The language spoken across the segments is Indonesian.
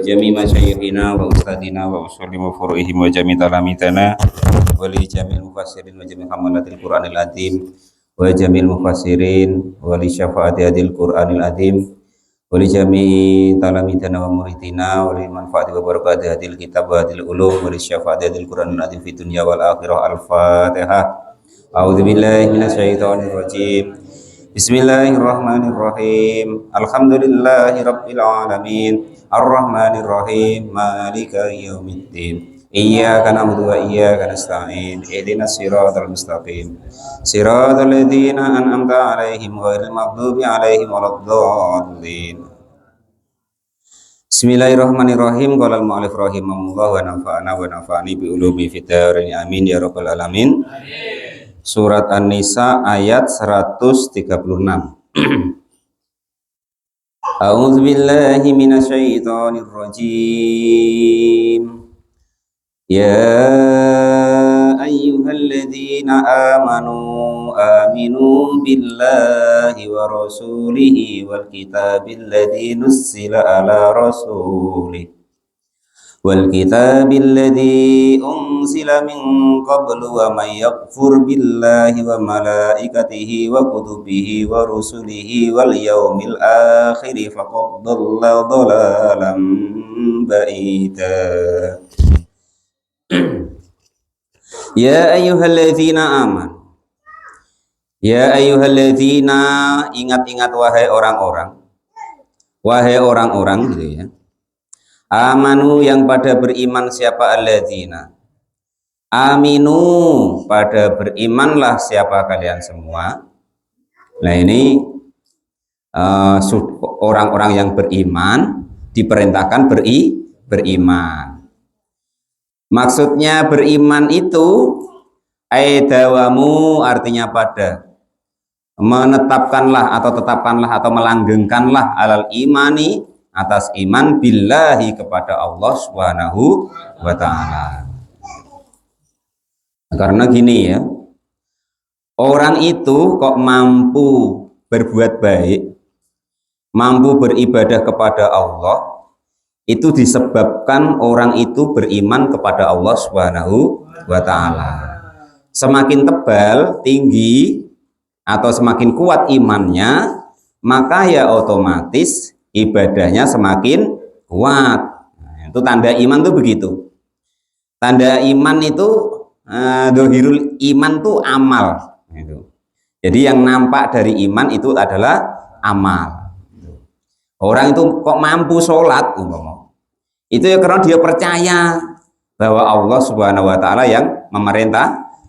jami masyayikhina wa ustadina wa usulli wa furu'ihim wa jami talamitana wa li jamil mufassirin wa jami hamalatil Qur'anil azim wa jamil mufassirin wa li syafaati hadil Qur'anil azim wa li jami talamitana wa muridina wa li manfaati wa barakati hadil kitab wa hadil ulum wa li syafaati hadil Qur'anil azim fi dunya wal akhirah. Al-Fatihah. A'udzu billahi minasyaitonir rajim. Bismillahirrahmanirrahim. Alhamdulillahirabbil alamin. Arrahmanirrahim. Maliki yaumiddin. Iyyaka na'budu wa iyyaka nasta'in. Ihdinas siratal mustaqim. Siratal ladzina an'amta 'alaihim ghairil maghdubi 'alaihim waladdallin. Bismillahirrahmanirrahim. Qala al-mu'allif rahimahullah wa nafa'ana wa nafa'ani bi ulumi fid dharain amin ya rabbal alamin. Surat An-Nisa ayat 136. A'udzu billahi minasyaitonir rajim. Ya ayyuhalladzina aminu billahi wa rasulihi wal kitabil ladzi nuzzila ala rasulihi والكتاب الذي أنزل من قبل ومن يكفر بالله وملائكته وكتبه ورسله واليوم الآخر فقد ضل ضلالا بعيدا. Ya ayyuhalladzina amanu. Ya ayyuhalladzina, ingat-ingat wahai orang-orang. Wahai orang-orang gitu ya. Amanu, yang pada beriman. Siapa? Alladzina aminu, pada berimanlah siapa kalian semua. Nah ini orang-orang yang beriman diperintahkan beriman. Maksudnya beriman itu aidawamu, artinya pada, menetapkanlah atau tetapkanlah atau melanggengkanlah alal imani, atas iman billahi, kepada Allah Subhanahu wa ta'ala. Karena gini ya, orang itu kok mampu berbuat baik, mampu beribadah kepada Allah, itu disebabkan orang itu beriman kepada Allah Subhanahu wa ta'ala. Semakin tebal, tinggi, atau semakin kuat imannya, maka ya otomatis ibadahnya semakin kuat. Nah, itu tanda iman tuh begitu. Tanda iman itu dohirul iman tuh amal. Jadi yang nampak dari iman itu adalah amal. Orang itu kok mampu sholat, itu ya karena dia percaya bahwa Allah Subhanahu wa ta'ala yang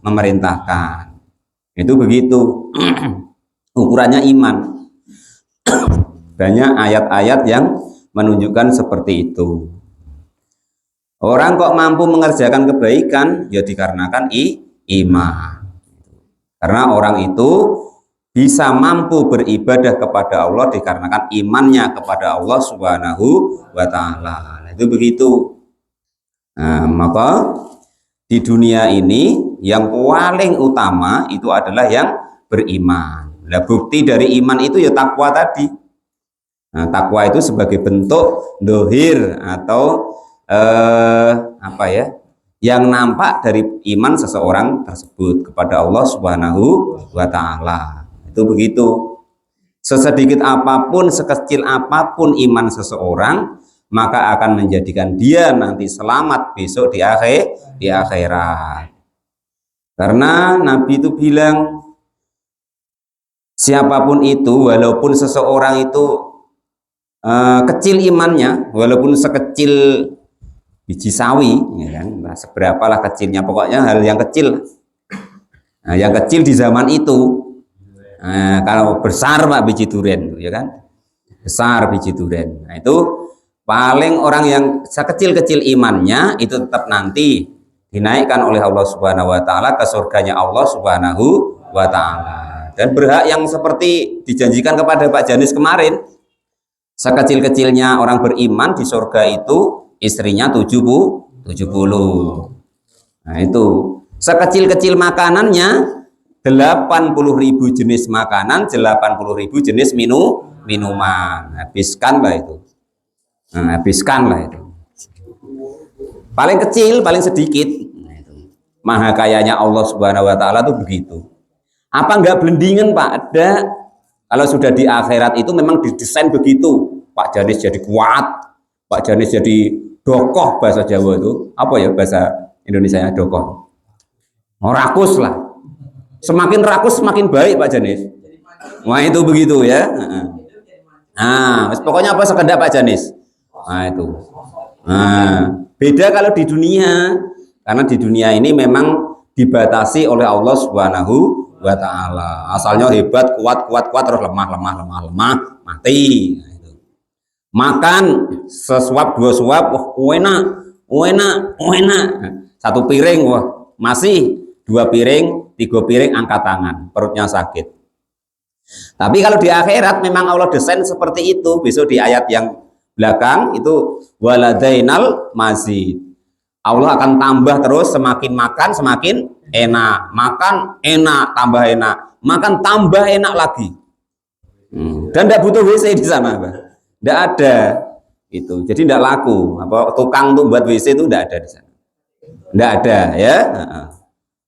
memerintahkan. Itu begitu ukurannya iman. Banyak ayat-ayat yang menunjukkan seperti itu. Orang kok mampu mengerjakan kebaikan, ya dikarenakan iman. Karena orang itu bisa mampu beribadah kepada Allah dikarenakan imannya kepada Allah Subhanahu wa ta'ala. Itu begitu. Nah, maka di dunia ini yang paling utama itu adalah yang beriman. Nah, bukti dari iman itu ya takwa tadi. Nah, takwa itu sebagai bentuk dohir atau yang nampak dari iman seseorang tersebut kepada Allah Subhanahu wa ta'ala. Itu begitu. Sesedikit apapun, sekecil apapun iman seseorang, maka akan menjadikan dia nanti selamat besok di akhirat. Karena Nabi itu bilang, siapapun itu, walaupun seseorang itu kecil imannya, walaupun sekecil biji sawi, ya kan? Nah, seberapalah kecilnya, pokoknya hal yang kecil. Nah, yang kecil di zaman itu, kalau besar pak biji durian, ya kan? Besar biji durian. Nah, itu paling orang yang sekecil-kecil imannya itu tetap nanti dinaikkan oleh Allah Subhanahu wa ta'ala ke surganya Allah Subhanahu wa ta'ala. Dan berhak yang seperti dijanjikan kepada Pak Janis kemarin. Sekecil-kecilnya orang beriman di surga itu istrinya 70. Nah itu sekecil-kecil makanannya 80.000 jenis makanan, 80.000 jenis minuman. Habiskanlah itu. Nah, habiskanlah itu. paling kecil, paling sedikit. Nah, itu. Maha kayanya Allah Subhanahu wa taala tuh begitu. Apa enggak blendingan, Pak? Ada. Kalau sudah di akhirat itu memang didesain begitu. Pak Janis jadi kuat, Pak Janis jadi dokoh, bahasa Jawa itu. Apa ya bahasa Indonesianya dokoh? Oh, rakus lah. Semakin rakus semakin baik Pak Janis. Wah itu begitu ya. Nah, pokoknya apa sekedar Pak Janis. Nah itu. Nah, beda kalau di dunia, karena di dunia ini memang dibatasi oleh Allah Subhanahu wa taala. Asalnya hebat, kuat terus lemah, mati. Nah, itu. Makan sesuap dua suap, enak. Satu piring, wah masih dua piring, tiga piring angkat tangan, perutnya sakit. Tapi kalau di akhirat memang Allah desain seperti itu. Besok di ayat yang belakang itu waladainal mazid. Allah akan tambah terus, semakin makan semakin enak, makan enak tambah enak, makan tambah enak lagi. Dan tidak butuh WC di sana, tidak ada itu. Jadi tidak laku. Apa tukang untuk buat WC itu tidak ada di sana. Tidak ada ya.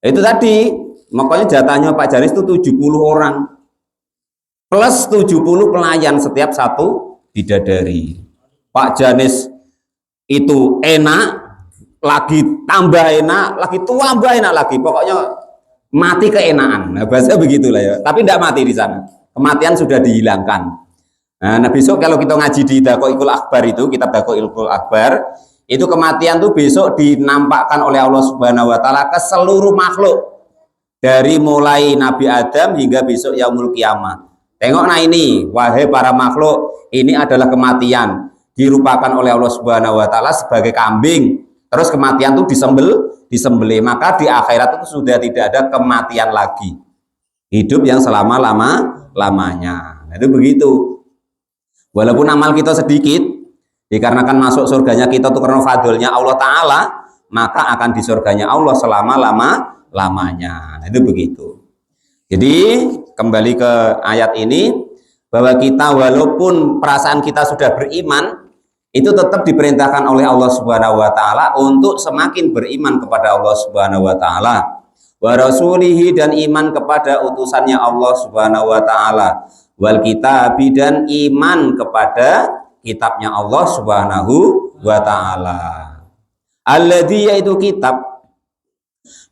Itu tadi makanya jatahnya Pak Janis itu 70 orang plus 70 pelayan setiap satu bidadari. Pak Janis itu enak, lagi tambah enak, lagi tambah enak lagi. Pokoknya mati keenaan. Nah, bahasa begitulah ya. Tapi tidak mati di sana. Kematian sudah dihilangkan. Nah, besok kalau kita ngaji di Daqaiqul Akbar itu, kitab Daqaiqul Akbar, itu kematian tuh besok dinampakkan oleh Allah Subhanahu wa taala ke seluruh makhluk. Dari mulai Nabi Adam hingga besok yaumul kiamah. Tengok nah ini, wahai para makhluk, ini adalah kematian. Dirupakan oleh Allah Subhanahu wa taala sebagai kambing. Terus kematian itu disembelih, maka di akhirat itu sudah tidak ada kematian lagi. Hidup yang selama-lamanya. Nah, itu begitu. Walaupun amal kita sedikit, dikarenakan masuk surganya kita itu karena fadlnya Allah Ta'ala, maka akan di surganya Allah selama-lamanya. Nah, itu begitu. Jadi kembali ke ayat ini, bahwa kita walaupun perasaan kita sudah beriman, itu tetap diperintahkan oleh Allah Subhanahu wa taala untuk semakin beriman kepada Allah Subhanahu wa taala, wa rasulihi, dan iman kepada utusannya Allah Subhanahu wa taala, wal kitabi, dan iman kepada kitabnya Allah Subhanahu wa taala. Alladzi, yaitu kitab,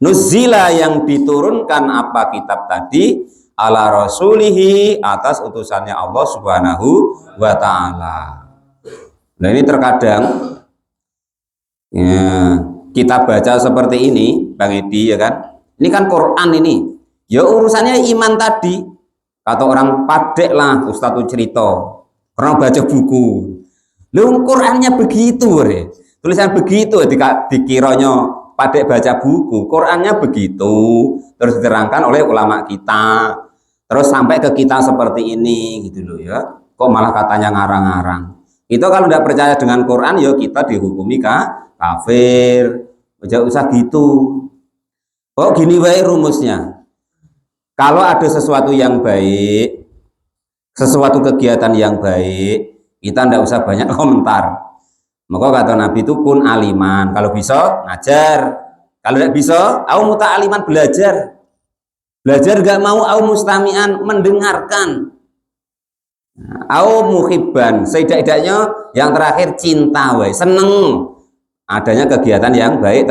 nuzila, yang diturunkan apa kitab tadi, ala rasulihi, atas utusannya Allah Subhanahu wa taala. Nah ini terkadang ya, kita baca seperti ini Bang Edi ya kan, ini kan Quran ini ya urusannya iman tadi. Kata orang padek lah Ustadz cerita, orang baca buku lu Qurannya begitu re. Tulisan begitu dikiranya padek baca buku, Qurannya begitu. Terus diterangkan oleh ulama kita, terus sampai ke kita seperti ini gitu loh ya. Kok malah katanya ngarang-ngarang. Itu kalau tidak percaya dengan Quran, ya kita dihukumi kafir. Jangan usah gitu. Oh gini wae rumusnya. Kalau ada sesuatu yang baik, sesuatu kegiatan yang baik, kita tidak usah banyak komentar. Maka kata Nabi itu kun aliman. Kalau bisa ngajar. Kalau tidak bisa, au muta'aliman, belajar. Belajar gak mau, au mustami'an, mendengarkan. Au muhibban, setidak-tidaknya yang terakhir cinta, wae seneng adanya kegiatan yang baik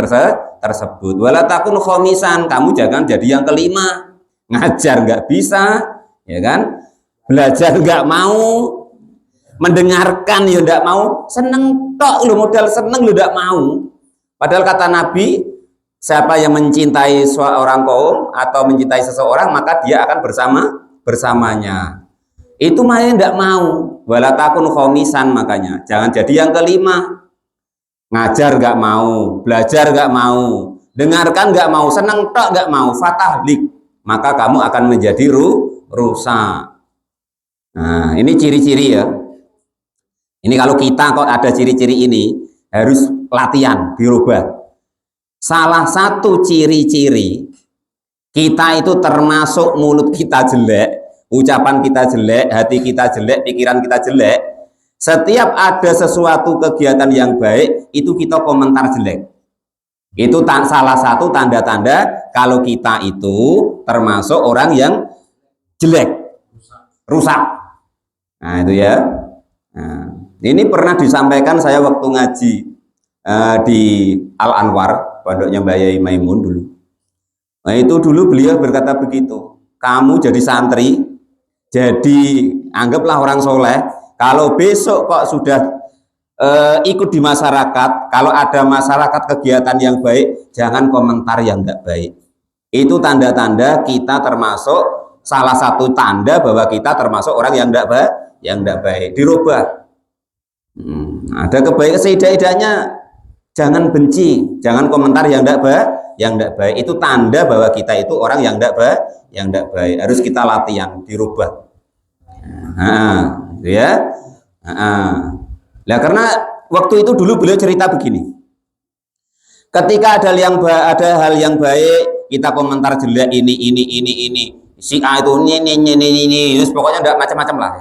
tersebut. Wala takun khomisan, kamu jangan jadi yang kelima. Ngajar nggak bisa, ya kan? Belajar nggak mau, mendengarkan ya nggak mau, seneng tok lu, modal seneng lu nggak mau. Padahal kata Nabi, siapa yang mencintai seorang kaum atau mencintai seseorang, maka dia akan bersamanya. Itu makanya tidak mau. Wala takun khomisan, makanya jangan jadi yang kelima. Ngajar nggak mau, belajar nggak mau, dengarkan nggak mau, seneng tok nggak mau, fatahlik, maka kamu akan menjadi rusak. Nah ini ciri-ciri ya. Ini kalau kita kok ada ciri-ciri ini, harus latihan dirubah. Salah satu ciri-ciri kita itu termasuk mulut kita jelek, ucapan kita jelek, hati kita jelek, pikiran kita jelek. Setiap ada sesuatu kegiatan yang baik, itu kita komentar jelek. Itu salah satu tanda-tanda kalau kita itu termasuk orang yang jelek, rusak. Nah itu ya. Nah, ini pernah disampaikan saya waktu ngaji di Al Anwar, pondoknya Mbak Yai Maimun dulu. Nah itu dulu beliau berkata begitu, kamu jadi santri, jadi anggaplah orang soleh, kalau besok kok sudah ikut di masyarakat, kalau ada masyarakat kegiatan yang baik, jangan komentar yang tidak baik. Itu tanda-tanda kita termasuk, salah satu tanda bahwa kita termasuk orang yang tidak baik, dirubah. Ada kebaikan seidak-idaknya, jangan benci, jangan komentar yang tidak baik. Itu tanda bahwa kita itu orang yang tidak baik. Harus kita latihan, dirubah. Nah, ya. Nah, karena waktu itu dulu beliau cerita begini. Ketika ada hal yang baik, kita komentar jelek ini. Si A itu ini. Pokoknya tidak macam-macam lah.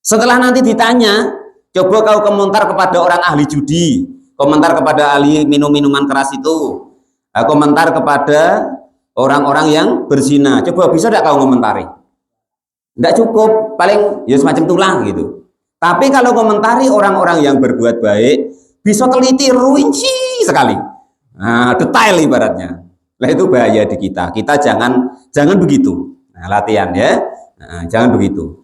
Setelah nanti ditanya, coba kau komentar kepada orang ahli judi, komentar kepada ahli minuman keras itu, komentar kepada orang-orang yang berzina. Coba bisa tidak kau komentari? Tidak cukup, paling ya semacam tulang gitu. Tapi kalau komentari orang-orang yang berbuat baik, bisa teliti, rinci sekali. Nah, detail ibaratnya. Nah, itu bahaya di kita. Kita jangan begitu. Nah, latihan ya. Nah, jangan begitu.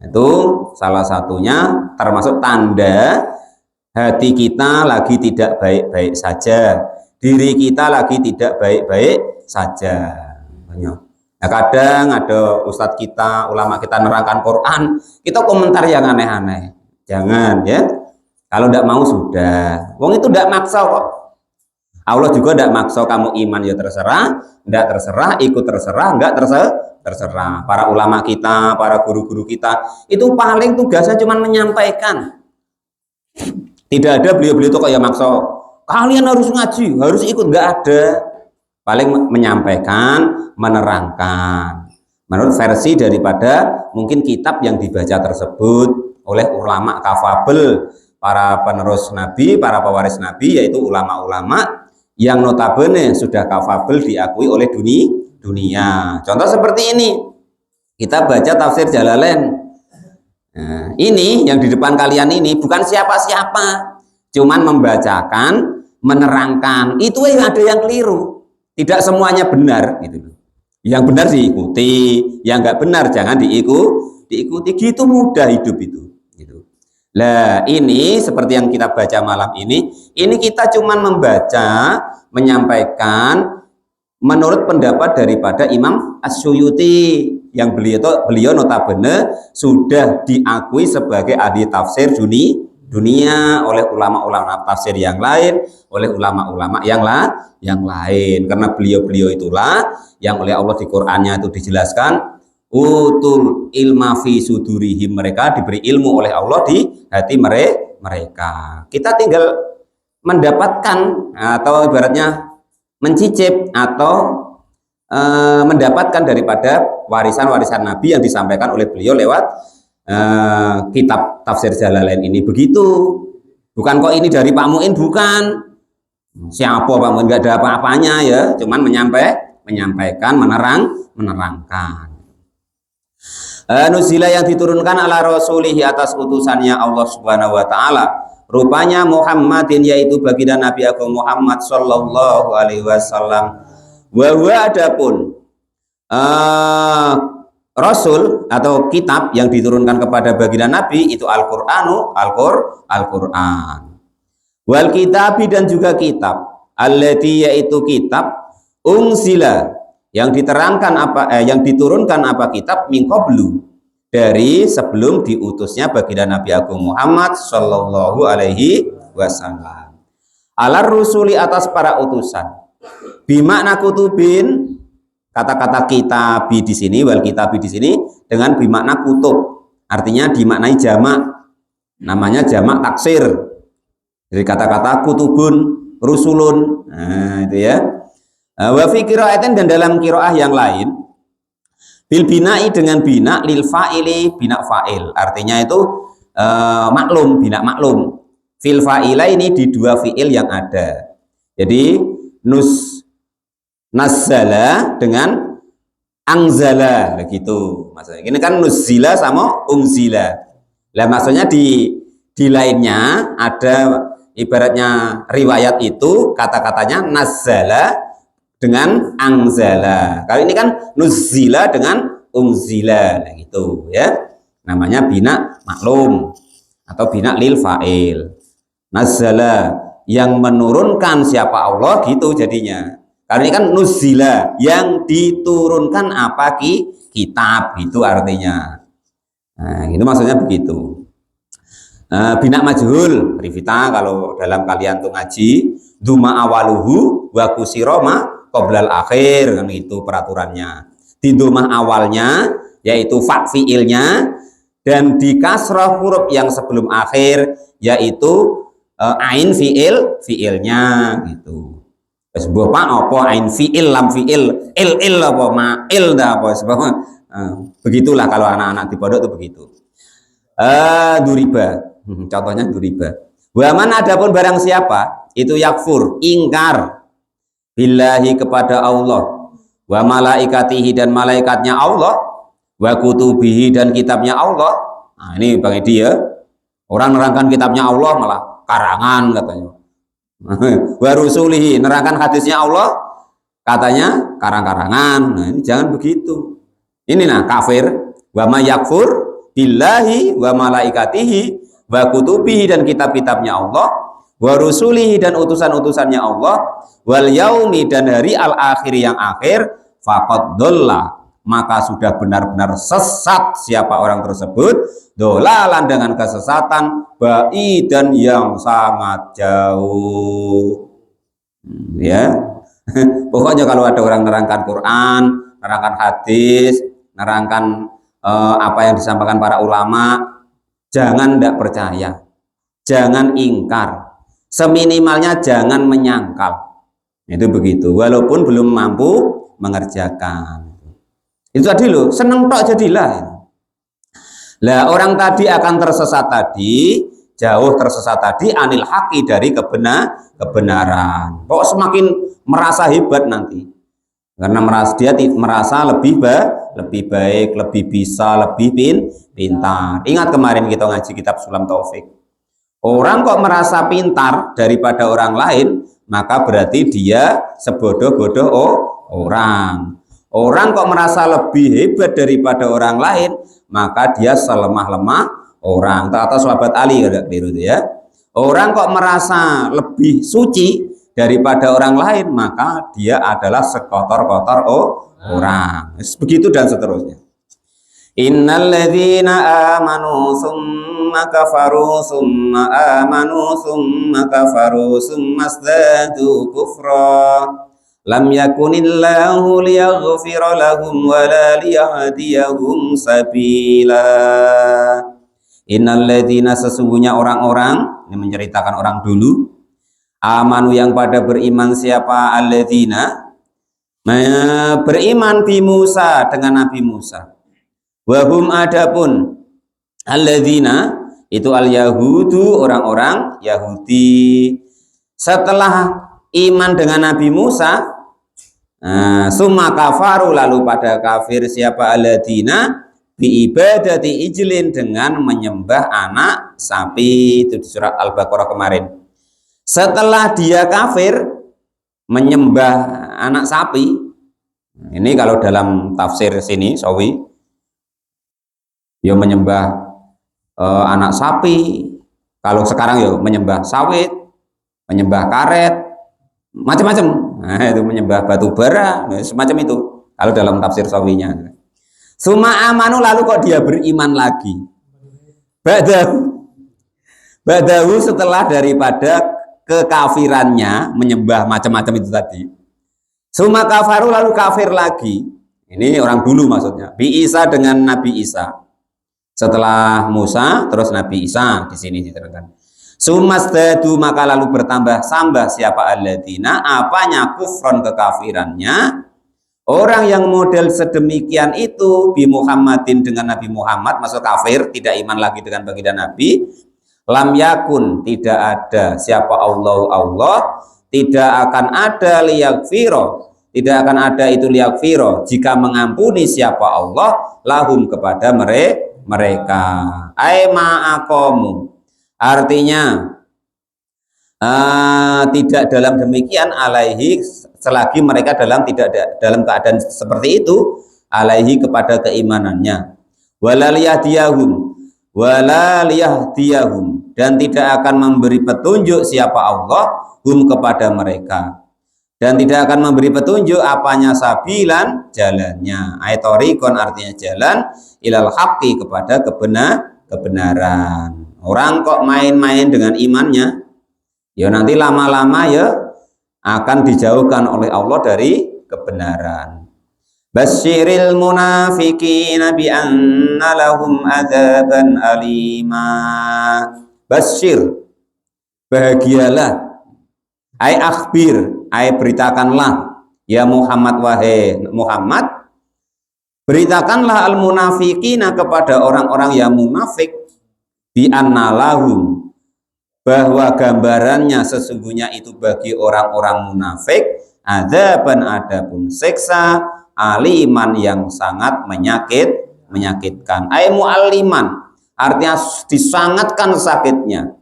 Itu salah satunya termasuk tanda hati kita lagi tidak baik-baik saja. Diri kita lagi tidak baik-baik saja. Banyak. Nah, kadang ada ustadz kita, ulama kita nerangkan Quran, kita komentar yang aneh-aneh. Jangan ya. Kalau tidak mau sudah. Wong itu tidak maksa kok. Allah juga tidak maksa kamu iman ya terserah, tidak terserah, ikut terserah, enggak terserah. Para ulama kita, para guru-guru kita, itu paling tugasnya cuma menyampaikan. Tidak ada beliau-beliau itu kayak maksa, kalian harus ngaji, harus ikut, enggak ada. Paling menyampaikan, menerangkan menurut versi daripada mungkin kitab yang dibaca tersebut oleh ulama kafabel, para penerus Nabi, para pewaris Nabi, yaitu ulama-ulama yang notabene sudah kafabel diakui oleh dunia. Contoh seperti ini, kita baca tafsir Jalalain. Nah, ini yang di depan kalian ini bukan siapa-siapa, cuman membacakan, menerangkan. Itu yang ada yang keliru. Tidak semuanya benar gitu. Yang benar diikuti, yang nggak benar jangan diikuti. Gitu mudah hidup itu. Gitu. Nah, ini seperti yang kita baca malam ini kita cuma membaca, menyampaikan menurut pendapat daripada Imam As-Suyuti yang beliau notabene sudah diakui sebagai ahli tafsir dunia oleh ulama-ulama tafsir yang lain, oleh ulama-ulama yang lain, karena beliau itulah yang oleh Allah di Qur'annya itu dijelaskan utul ilma fi sudurihim, mereka diberi ilmu oleh Allah di hati mereka. Kita tinggal mendapatkan atau ibaratnya mencicip atau mendapatkan daripada warisan-warisan Nabi yang disampaikan oleh beliau lewat kitab tafsir Jalalain ini. Begitu, bukan kok ini dari Pak Muin, bukan. Siapa Pak Muin, nggak ada apa-apanya ya, cuman menyampaikan, menerangkan. Nuzila yang diturunkan ala rasulihi atas utusannya Allah Subhanahu wa taala, rupanya Muhammadin, yaitu baginda Nabi Agung Muhammad sallallahu alaihi wasallam. Wa adapun Rasul atau kitab yang diturunkan kepada baginda Nabi itu Al-Qur'an. Wal kitabi, dan juga kitab. Allati, yaitu kitab ungsila yang diterangkan yang diturunkan kitab min qablu, dari sebelum diutusnya baginda Nabi Agung Muhammad sallallahu alaihi wasallam. Alar rusuli, atas para utusan. Bimakna kutubin, kata-kata kitabi di sini, wal kitabi di sini dengan bimakna kutub, artinya dimaknai jamak, namanya jamak taksir dari kata-kata kutubun, rusulun. Nah, itu ya. Wa fi qira'atin, dan dalam qiraah yang lain bil bina'i, dengan bina lil fa'ili, bina fa'il, artinya itu maklum, bina maklum. Fil fa'ila ini di dua fiil yang ada. Jadi nazzala dengan angzala begitu maksudnya. Ini kan nuzila sama ungzila. Lah maksudnya di lainnya ada ibaratnya riwayat itu kata-katanya nazzala dengan angzala. Kali ini kan nuzila dengan ungzila nah, gitu ya. Namanya bina maklum atau bina lil fa'il. Nazzala yang menurunkan siapa Allah gitu jadinya. Karena ini kan nuzila yang diturunkan apa kitab gitu artinya. Nah, itu maksudnya begitu. Bina majhul, Rivita kalau dalam kalian tuh ngaji, duma awaluhu wa kusiroma qoblal akhir kan itu peraturannya. Di duma awalnya yaitu fa fiilnya dan di kasrah huruf yang sebelum akhir yaitu ain fiilnya gitu. Sebuah pak apa ain fiil lam fiil il apa ma'il dah apa sebab begitulah kalau anak-anak di pondok itu begitu. Duriba contohnya duriba. Waman adapun barang siapa itu yakfur ingkar billahi kepada Allah wa malaikatihi dan malaikatnya Allah wa kutubihi dan kitabnya Allah. Nah, ini bang dia orang nerangkan kitabnya Allah malah karangan katanya. Wa rusulihi nerangkan hadisnya Allah katanya karang-karangan. Nah, ini jangan begitu. Ini nah kafir wa may yakfur billahi wa malaikatihi wa kutubihi dan kitab-kitabnya Allah wa rusulihi dan utusan-utusannya Allah wal yaumi dan hari al-akhir yang akhir faqad dhalla maka sudah benar-benar sesat siapa orang tersebut dolalan dengan kesesatan ba'i dan yang sangat jauh ya. Pokoknya kalau ada orang nerangkan Quran, nerangkan hadis, nerangkan apa yang disampaikan para ulama, jangan tidak percaya, jangan ingkar, seminimalnya jangan menyangkal. Itu begitu, walaupun belum mampu mengerjakan. Itu tadi loh, seneng tok jadilah. Lah orang tadi akan tersesat tadi, jauh tersesat tadi anil haqi dari kebenaran. Kok semakin merasa hebat nanti. Karena dia merasa lebih baik, lebih bisa, lebih pintar. Ingat kemarin kita ngaji kitab Sulam Taufik. Orang kok merasa pintar daripada orang lain, maka berarti dia sebodoh-bodoh orang. Orang kok merasa lebih hebat daripada orang lain, maka dia selemah-lemah orang. Atau sahabat Ali ada keliru ya. Orang kok merasa lebih suci daripada orang lain, maka dia adalah sekotor-kotor orang. Begitu dan seterusnya. Innalladzina amanu summa kafaru summa amanu summa kafaru summa zdadu kufra lam yakunillahu liyaghfira lahum wala liyahdiyahum sabila. Innalladzina sesungguhnya orang-orang, ini menceritakan orang dulu, amanu yang pada beriman siapa alladzina beriman bi Musa dengan Nabi Musa. Wahum adapun alladzina itu al yahudu orang-orang Yahudi setelah iman dengan Nabi Musa summa kafaru lalu pada kafir siapa alladzina bi ibadati ijlin dengan menyembah anak sapi. Itu di surat Al-Baqarah kemarin. Setelah dia kafir menyembah anak sapi, ini kalau dalam tafsir sini Sawi ya menyembah anak sapi, kalau sekarang ya menyembah sawit, menyembah karet, macam-macam. Nah, itu menyembah batu bara, semacam itu kalau dalam tafsir Sawinya. Suma amanu lalu kok dia beriman lagi. Badahu setelah daripada kekafirannya menyembah macam-macam itu tadi. Suma kafaru lalu kafir lagi. Ini orang dulu maksudnya. Bi Isa dengan Nabi Isa. Setelah Musa terus Nabi Isa di sini diterangkan. Sumastadu maka lalu bertambah sambah siapa alladzina apanya kufron kekafirannya Orang yang model sedemikian itu bi Muhammadin dengan Nabi Muhammad, masuk kafir, tidak iman lagi dengan baginda Nabi. Lam yakun, tidak ada siapa Allah, tidak akan ada liyagfiro, tidak akan ada itu liyagfiro jika mengampuni siapa Allah lahum kepada mereka. Ai ma'aqamu, artinya tidak dalam demikian alaihi, selagi mereka dalam keadaan seperti itu, alaihi kepada keimanannya, walaliyadiyahum, dan tidak akan memberi petunjuk siapa Allah hum kepada mereka, dan tidak akan memberi petunjuk apanya sabilan, jalannya, aitorikon artinya jalan, ilal haqqi kepada kebenaran. Orang kok main-main dengan imannya, ya nanti lama-lama ya akan dijauhkan oleh Allah dari kebenaran. Basyiril munafiqina bi anna lahum adzaban alima. Basyir, bahagialah, ai akhbir, ai beritakanlah ya Muhammad, wahai Muhammad, beritakanlah al munafiqina kepada orang-orang yang munafik, bi anna lahum, bahwa gambarannya sesungguhnya itu bagi orang-orang munafik, adzaban, adapun siksa, aliman yang sangat menyakitkan. Ai mualliman, artinya disangatkan sakitnya.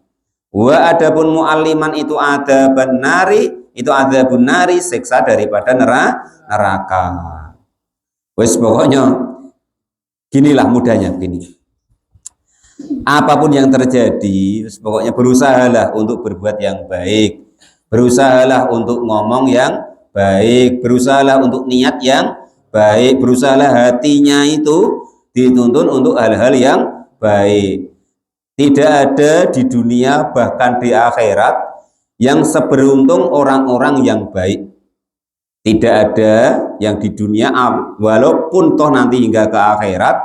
Wa adapun mualliman itu adzabun nari, itu adzabun nari, siksa daripada neraka. Wes pokoknya ginilah mudahnya begini. Apapun yang terjadi, pokoknya berusahalah untuk berbuat yang baik, berusahalah untuk ngomong yang baik, berusahalah untuk niat yang baik, berusahalah hatinya itu dituntun untuk hal-hal yang baik. Tidak ada di dunia bahkan di akhirat yang seberuntung orang-orang yang baik. Tidak ada yang di dunia walaupun toh nanti hingga ke akhirat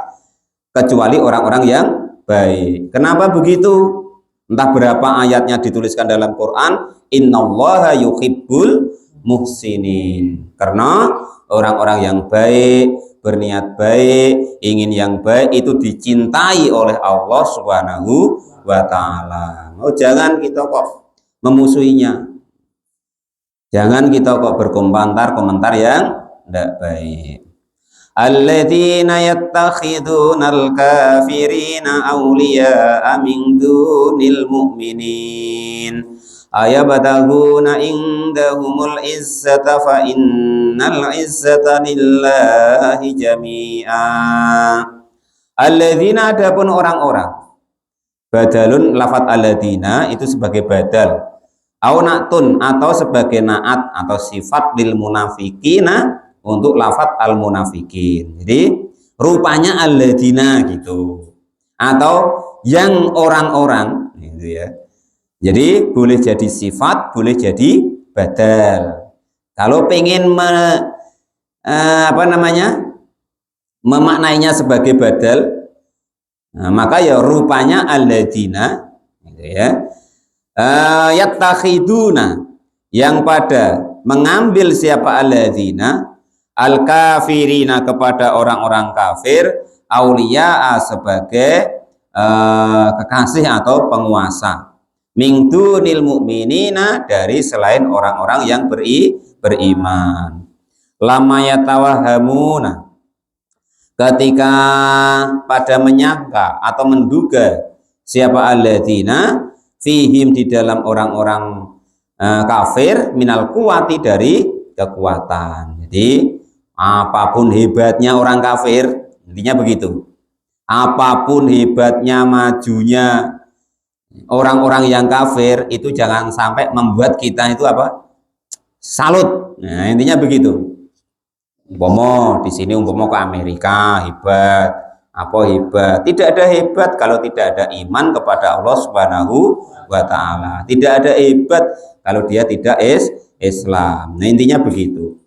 kecuali orang-orang yang baik. Kenapa begitu? Entah berapa ayatnya dituliskan dalam Quran, innallaha yuhibbul muhsinin. Karena orang-orang yang baik, berniat baik, ingin yang baik itu dicintai oleh Allah Subhanahu wa taala. Oh, jangan kita kok memusuhinya. Jangan kita kok berkomentar yang tidak baik. Alladzina yattakhidunal kafirina awliya'a min dunil mu'minin ayabtaghuna indahumul izzata fa innal izzata lillahi jami'a. Alladzina, adapun orang-orang, badalun lafat alladzina itu sebagai badal, au na'tun atau sebagai naat atau sifat lil munafiqina untuk lafat al munafikin. Jadi rupanya alladzina gitu, atau yang orang-orang gitu ya. Jadi boleh jadi sifat, boleh jadi badal. Kalau pengen memaknainya sebagai badal, nah, maka ya rupanya alladzina gitu ya. Yattakhiduna, yang pada mengambil siapa alladzina, al kafirina kepada orang-orang kafir, auliya sebagai kekasih atau penguasa, min dunil mu'minina dari selain orang-orang yang beriman. Lama yatawahamuna, ketika pada menyangka atau menduga siapa alladzina fihim di dalam orang-orang kafir, minal kuwati dari kekuatan. Jadi apapun hebatnya orang kafir, intinya begitu, apapun hebatnya majunya orang-orang yang kafir, itu jangan sampai membuat kita itu apa, salut. Nah, intinya begitu. Umpama di sini, umpama ke Amerika hebat, apa hebat, tidak ada hebat kalau tidak ada iman kepada Allah Subhanahu wa taala. Tidak ada hebat kalau dia tidak Islam. Nah, intinya begitu.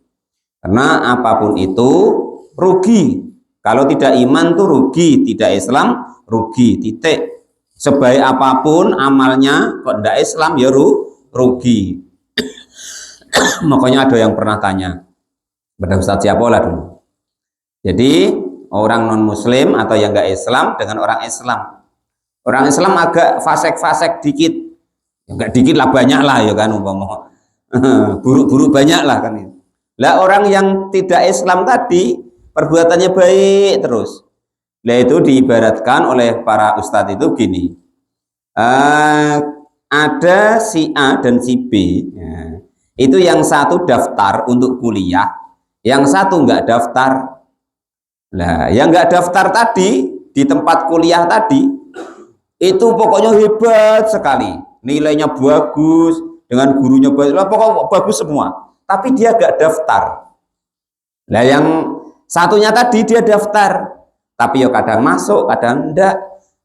Karena apapun itu rugi. Kalau tidak iman tuh rugi, tidak Islam rugi, titik. Sebaik apapun amalnya kok tidak Islam ya rugi. Makanya ada yang pernah tanya, Pada Ustadz siapa lah dulu. Jadi orang non muslim atau yang nggak Islam dengan orang Islam. Orang Islam agak fasek-fasek dikit. Enggak dikit lah, banyak lah ya kan umpama. Buruk-buruk banyak lah kan itu. Lah orang yang tidak Islam tadi perbuatannya baik terus. Lah itu diibaratkan oleh para ustadz itu gini. Ada si A dan si B. Ya. Itu yang satu daftar untuk kuliah, yang satu nggak daftar. Nah, yang nggak daftar tadi di tempat kuliah tadi itu pokoknya hebat sekali, nilainya bagus, dengan gurunya bagus, pokoknya bagus semua. Tapi dia nggak daftar. Nah, yang satunya tadi dia daftar, tapi ya kadang masuk, kadang enggak.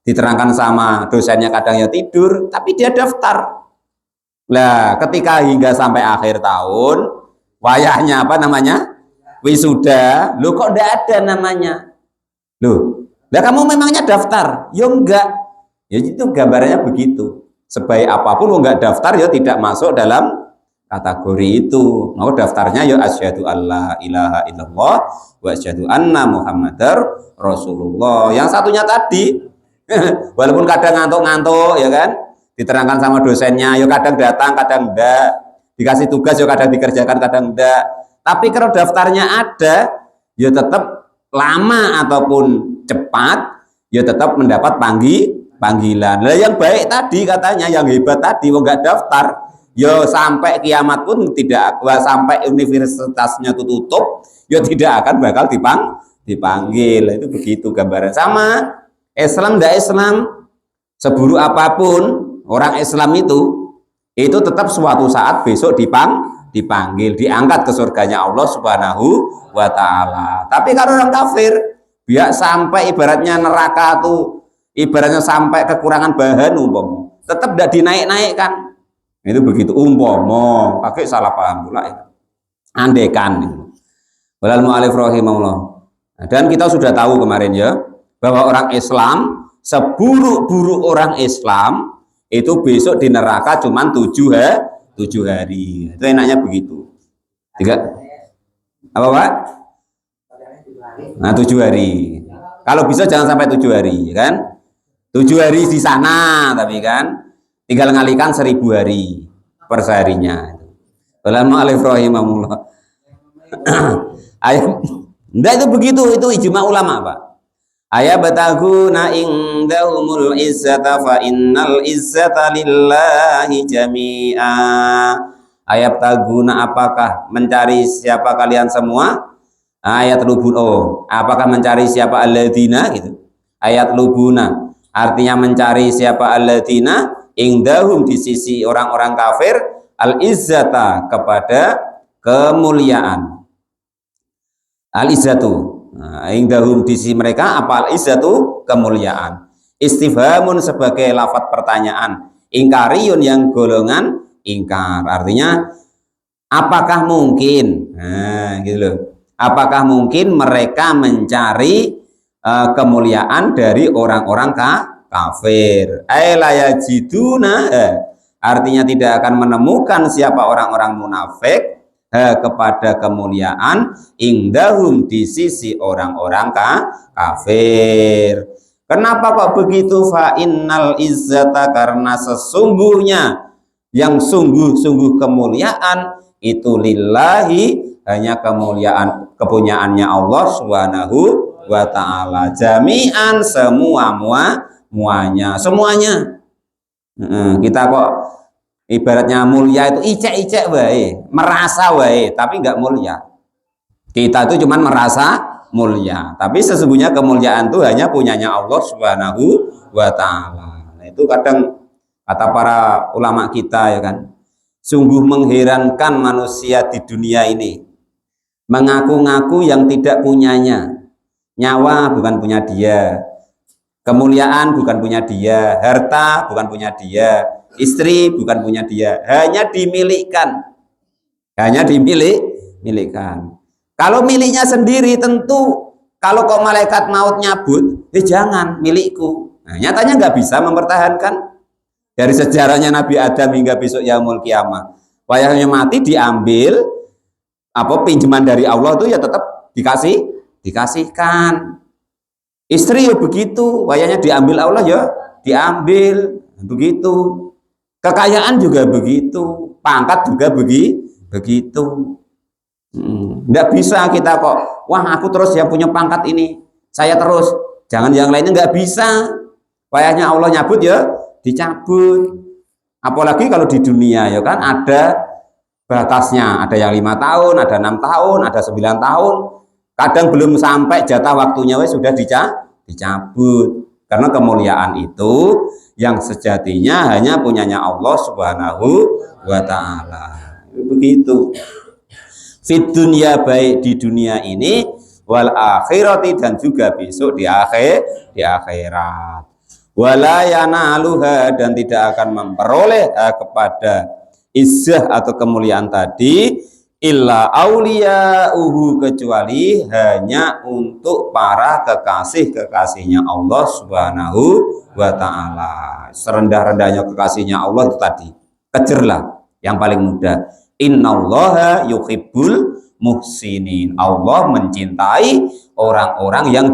Diterangkan sama dosennya kadang ya tidur, tapi dia daftar. Nah, ketika hingga sampai akhir tahun, wayahnya apa namanya? Wisuda, lo kok enggak ada namanya? Loh, lah kamu memangnya daftar? Ya enggak. Ya itu gambarannya begitu. Sebaik apapun lo enggak daftar ya tidak masuk dalam kategori itu. Mau daftarnya ya asyhadu alla ilaha illallah wa asyhadu anna muhammadar rasulullah. Yang satunya tadi walaupun kadang ngantuk-ngantuk ya kan, diterangkan sama dosennya, ya kadang datang, kadang enggak, dikasih tugas ya kadang dikerjakan, kadang enggak. Tapi kalau daftarnya ada, ya tetap lama ataupun cepat, ya tetap mendapat panggilan. Nah, yang baik tadi katanya, yang hebat tadi, enggak daftar, ya sampai kiamat pun tidak, sampai universitasnya tutup, ya tidak akan bakal dipanggil. Itu begitu gambaran. Sama Islam tidak Islam, seburuk apapun orang Islam itu tetap suatu saat besok dipanggil, diangkat ke surganya Allah Subhanahu wa Ta'ala. Tapi kalau orang kafir, biar sampai ibaratnya neraka tuh, ibaratnya sampai kekurangan bahan umpama, tetap tidak dinaik-naikkan. Itu begitu umpama, pakai salah paham pula ya. Andekan. Walal mu'alif rahimahullah. Dan kita sudah tahu kemarin ya, bahwa orang Islam, seburuk-buruk orang Islam itu besok di neraka cuma 7 hari. Itu enaknya begitu. Apa Pak? Nah 7 hari. Kalau bisa jangan sampai 7 hari, kan? 7 hari di sana, tapi kan tinggal ngalikan 1000 hari per seharinya. Wallahu a'lam rahimahullah. Ayat, enggak itu begitu, itu ijma ulama Pak. Ayabtaguna indahumul izzata fa innal izzata lillahi jami'a. Ayabtaguna, apakah mencari siapa kalian semua? Ayat lubun, apakah mencari siapa alladzina gitu. Ayat lubuna artinya mencari siapa alladzina indahum di sisi orang-orang kafir al izzata kepada kemuliaan. Al izzatu indahum di sisi mereka apa? Al-izzatu kemuliaan. Istifhamun sebagai lafadz pertanyaan, ingkariyun yang golongan ingkar, artinya apakah mungkin, gitu loh, apakah mungkin mereka mencari kemuliaan dari orang-orang kafir? Aylayajiduna, artinya tidak akan menemukan siapa orang-orang munafik kepada kemuliaan indahum di sisi orang-orang kafir. Kenapa kok begitu? Fa innal izzata, karena sesungguhnya yang sungguh-sungguh kemuliaan itu lillahi, hanya kemuliaan kepunyaannya Allah Subhanahu wa Ta'ala, jami'an semuanya. Kita kok ibaratnya mulia itu icek-icek wae, merasa wae, tapi nggak mulia. Kita itu cuma merasa mulia, tapi sesungguhnya kemuliaan itu hanya punyanya Allah Subhanahu wa Ta'ala. Nah, itu kadang kata para ulama kita ya kan, sungguh mengherankan manusia di dunia ini, mengaku-ngaku yang tidak punyanya. Nyawa bukan punya dia, kemuliaan bukan punya dia, harta bukan punya dia, istri bukan punya dia, hanya dimilikan. Kalau miliknya sendiri tentu, kalau kok malaikat maut nyabut, jangan milikku. Nah, nyatanya nggak bisa mempertahankan. Dari sejarahnya Nabi Adam hingga besok yaumul kiamah, wayahnya mati diambil, apa pinjaman dari Allah itu ya tetap dikasihkan. Istri ya begitu, wayanya diambil Allah ya diambil, begitu. Kekayaan juga begitu, pangkat juga begitu. Nggak bisa kita kok, wah aku terus yang punya pangkat ini, saya terus, jangan yang lainnya, nggak bisa. Wayahnya Allah nyabut ya dicabut. Apalagi kalau di dunia ya kan ada batasnya, ada yang 5 tahun, ada 6 tahun, ada 9 tahun. Kadang belum sampai jatah waktunya sudah dicabut. Karena kemuliaan itu yang sejatinya hanya punyanya Allah Subhanahu wa Ta'ala. Begitu. Fit dunia, baik di dunia ini, wal akhirati, dan juga besok di akhirat. Wala yanaluha, dan tidak akan memperoleh kepada izzah atau kemuliaan tadi illa auliya'uhu, kecuali hanya untuk para kekasih-kekasihnya Allah Subhanahu wa Ta'ala. Serendah-rendahnya kekasihnya Allah itu tadi, kejarlah yang paling mudah. Innallaha yuhibbul muhsinin, Allah mencintai orang-orang yang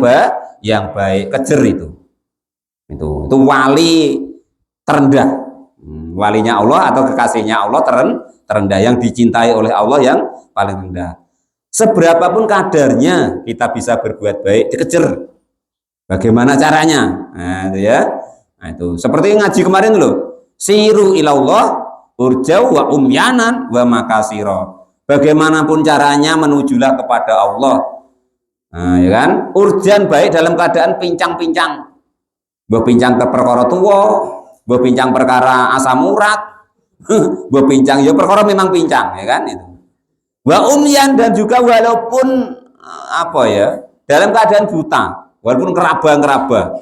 baik. Kejar itu wali terendah, walinya Allah atau kekasihnya Allah terendah, yang dicintai oleh Allah yang paling rendah. Seberapapun kadarnya kita bisa berbuat baik, dikejar. Bagaimana caranya? Nah, itu ya. Nah, itu seperti ngaji kemarin loh. Siru ilallah urjau wa umyanan wa makasiro. Bagaimanapun caranya menujulah kepada Allah. Nah, ya kan? Urjan, baik dalam keadaan pincang-pincang. Mbok pincang ke perkara tuwa, mbok pincang perkara asam urat, mbok pincang ya perkara memang pincang, ya kan itu. Wa umyan, dan juga walaupun apa ya, dalam keadaan buta, walaupun ngeraba,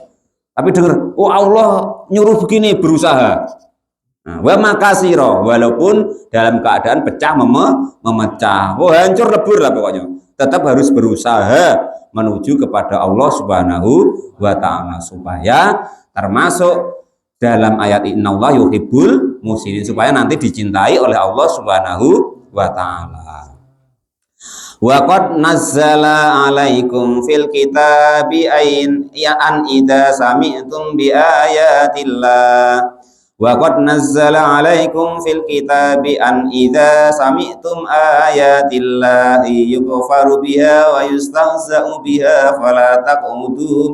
tapi dengar, oh Allah nyuruh begini, berusaha. Nah, wa makasiro, walaupun dalam keadaan pecah memecah, oh hancur lebur lah pokoknya, tetap harus berusaha menuju kepada Allah Subhanahu wa Ta'ala, supaya termasuk dalam ayat innallaha yuhibbul muhsinin, supaya nanti dicintai oleh Allah Subhanahu wa Ta'ala. Wa qad nazzala 'alaikum fil kitabi an idza sami'tum bi ayatillah. Wa qad nazzala 'alaikum fil kitabi an idza sami'tum ayatillahi yukfaru biha wa yustahza'u biha fala taqudu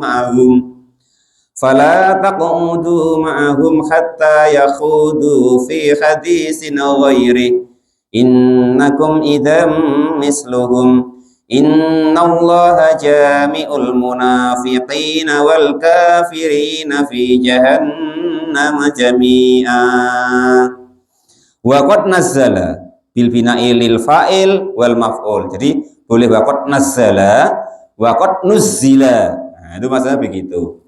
ma'ahum hatta yakhudu fi hadisin ghairi innakum idzam misluhum innallaha jami'ul munafiqina wal kafirina fi jahannam jami'a. Wa qad nazzala bil bina'i lil fa'il wal maf'ul. Jadi boleh wa qad nazzala, wa qad nuzzila. Nah, itu maksudnya begitu.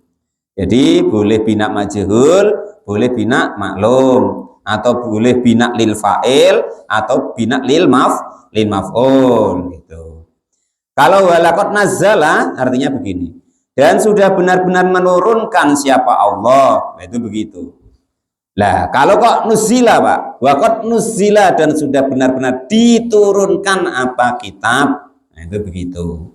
Jadi boleh bina majhul, boleh bina maklum, atau boleh bina lil fa'il atau bina lil maf'ul gitu. Kalau walaqad nazzala artinya begini, dan sudah benar-benar menurunkan siapa Allah, nah itu begitu. Lah kalau kok nuzila Pak, waqad nuzila, dan sudah benar-benar diturunkan apa kitab, nah itu begitu.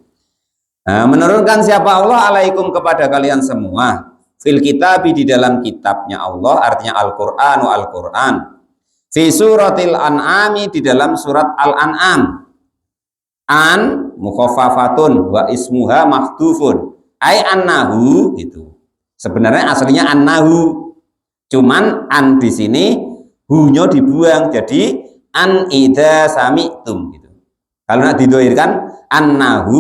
Nah, menurunkan siapa Allah alaikum kepada kalian semua, fil kitabi di dalam kitabnya Allah, artinya Al-Qur'an, fi suratil an'ami di dalam surat Al-An'am. An mukhaffafatun wa ismuha mahdhufun, ai annahu itu. Sebenarnya aslinya annahu, cuman an di sini hu-nya dibuang jadi an idza sami'tum gitu. Kalau nak didoirkan annahu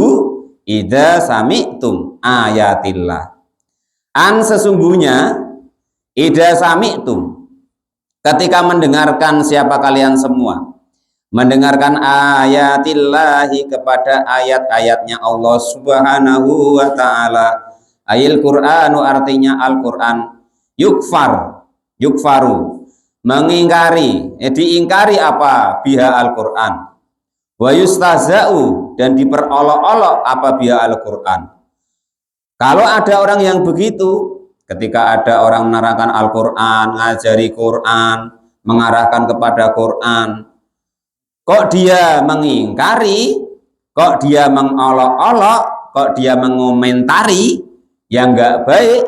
idza sami'tum ayatillah. An sesungguhnya idza sami'tum, ketika mendengarkan siapa kalian semua, mendengarkan ayatillahi kepada ayat-ayatnya Allah Subhanahu wa Ta'ala. Ayil Qur'anu artinya Al-Qur'an. Yukfaru mengingkari, diingkari apa? Biha Al-Qur'an. Wa yustahza'u, dan diperolok-olok apa? Biha Al-Qur'an. Kalau ada orang yang begitu, ketika ada orang menerangkan Al-Qur'an, ngajari Qur'an, mengarahkan kepada Qur'an, kok dia mengingkari, kok dia mengolok-olok, kok dia mengomentari yang enggak baik,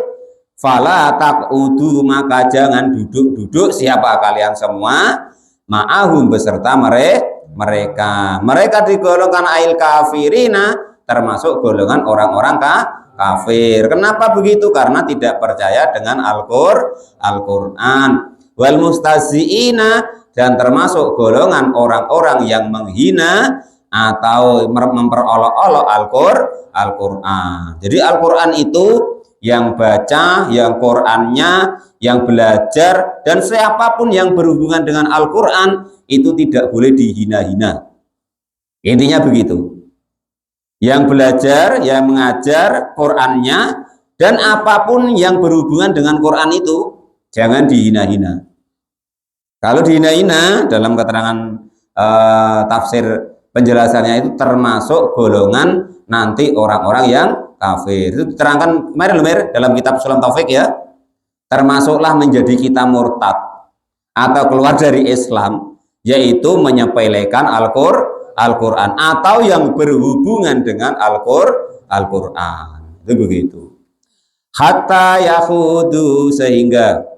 fala taqudu, maka jangan duduk-duduk siapa kalian semua ma'ahum beserta mereka. Mereka digolongkan ail kafirina, termasuk golongan orang-orang kafir. Kenapa begitu? Karena tidak percaya dengan Al-Qur'an. Wal mustaziina, dan termasuk golongan orang-orang yang menghina atau memperolok-olok Al-Qur'an. Jadi Al-Qur'an itu yang baca, yang Qur'annya, yang belajar, dan siapapun yang berhubungan dengan Al-Qur'an itu tidak boleh dihina-hina. Intinya begitu. Yang belajar, yang mengajar Qur'annya, dan apapun yang berhubungan dengan Qur'an itu jangan dihina-hina. Kalau dihina-hina dalam keterangan tafsir penjelasannya itu termasuk golongan nanti orang-orang yang kafir. Itu diterangkan kemarin dalam kitab Sulam Taufik ya. Termasuklah menjadi kita murtad atau keluar dari Islam, yaitu menyepelekan Al-Qur'an atau yang berhubungan dengan Al-Qur'an. Itu begitu. Hatta yahudu, sehingga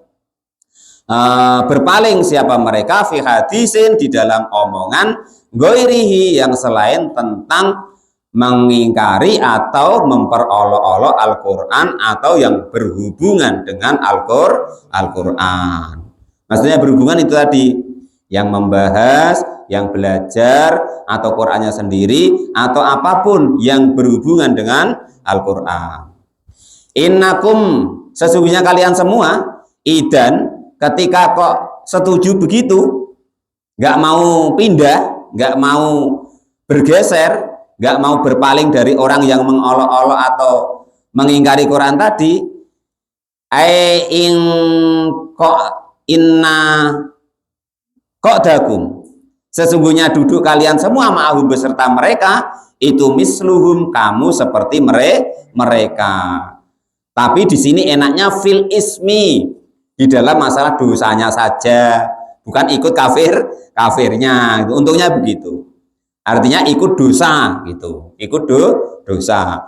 berpaling siapa mereka fi hadisin, di dalam omongan goirihi, yang selain tentang mengingkari atau memperolok-olok Al-Qur'an atau yang berhubungan dengan Al-Qur'an. Maksudnya berhubungan itu tadi, yang membahas, yang belajar atau Qur'annya sendiri atau apapun yang berhubungan dengan Al-Qur'an. Innakum, sesungguhnya kalian semua, idan, ketika kok setuju begitu, nggak mau pindah, nggak mau bergeser, nggak mau berpaling dari orang yang mengolok-olok atau mengingkari Quran tadi, dakum, sesungguhnya duduk kalian semua ma'ahum beserta mereka, itu misluhum, kamu seperti mereka. Tapi di sini enaknya fil ismi, di dalam masalah dosanya saja, bukan ikut kafirnya. Untungnya begitu. Artinya ikut dosa gitu, ikut dosa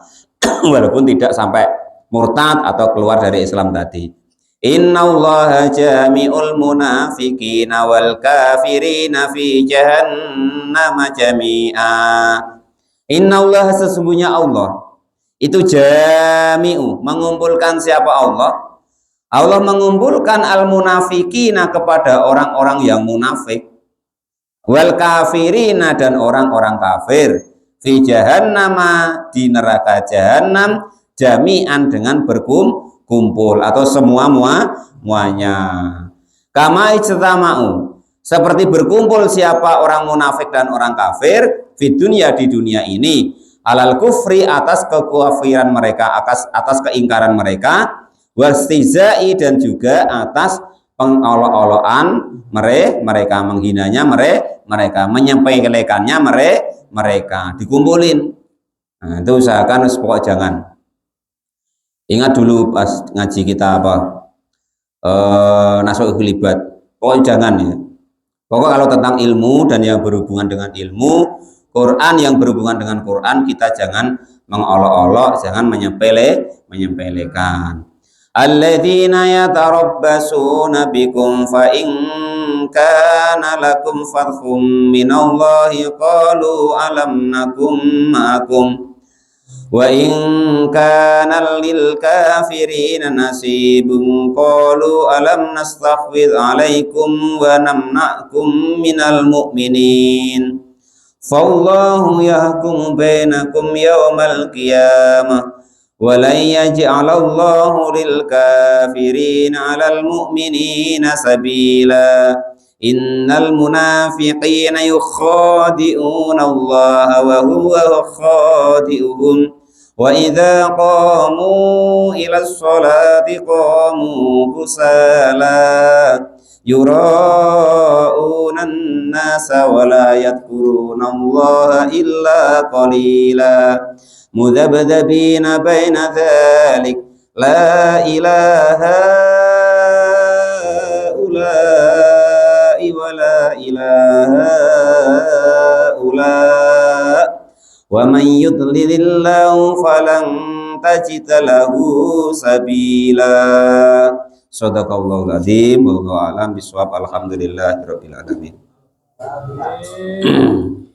walaupun tidak sampai murtad atau keluar dari Islam tadi. Innallaha jami'ul munafiqina wal kafirina fi jahannam jami'a. Innallaha, sesungguhnya Allah itu jami'u, mengumpulkan siapa Allah? Allah mengumpulkan al munafiqina, kepada orang-orang yang munafik, wal kafirina, dan orang-orang kafir, fi jahannama, di neraka jahanam, jami'an, dengan berkumpul atau semuanya. Kama ijtama'u, seperti berkumpul siapa orang munafik dan orang kafir, fi dunia, di dunia ini, alal kufri, atas kekuafiran mereka, atas keingkaran mereka, wastizai, dan juga atas pengolok-olokan mereka, menghinanya mereka, menyepelekannya mereka, dikumpulin. Nah, itu usahakan pokok jangan. Ingat dulu pas ngaji kita Nashul Libat, pokok jangan ya. Pokok kalau tentang ilmu dan yang berhubungan dengan ilmu, Quran, yang berhubungan dengan Quran, kita jangan mengolok-olok, jangan menyepelekan. Alladzina yatarabbasuna bikum fa in kana lakum fathum minallahi qalu alam nakum ma'akum wa in kana lil kafirina nasibun qalu alam nastaghfir alaikum wa namna'kum minal mu'minin fallahu yahkum bainakum yawmal qiyamah walan yaj'alallahu lil kafirina 'alal mu'minina sabila innal munafiqina yukhadi'una Allah wa huwa khadi'uhum wa idza qamu ila sholati qamu kusala yura'una an-nasa wa la yadhkuruna Allah illa qalila mudhabdhabina baina dhalik la ilaha ula'i wa ولا إله هؤلاء ومن يضلل الله فلن تجد له سبيلا. Shadaqallahul adzim. Wallahu a'lam bishawab. Alhamdulillahirabbil alamin. Amin.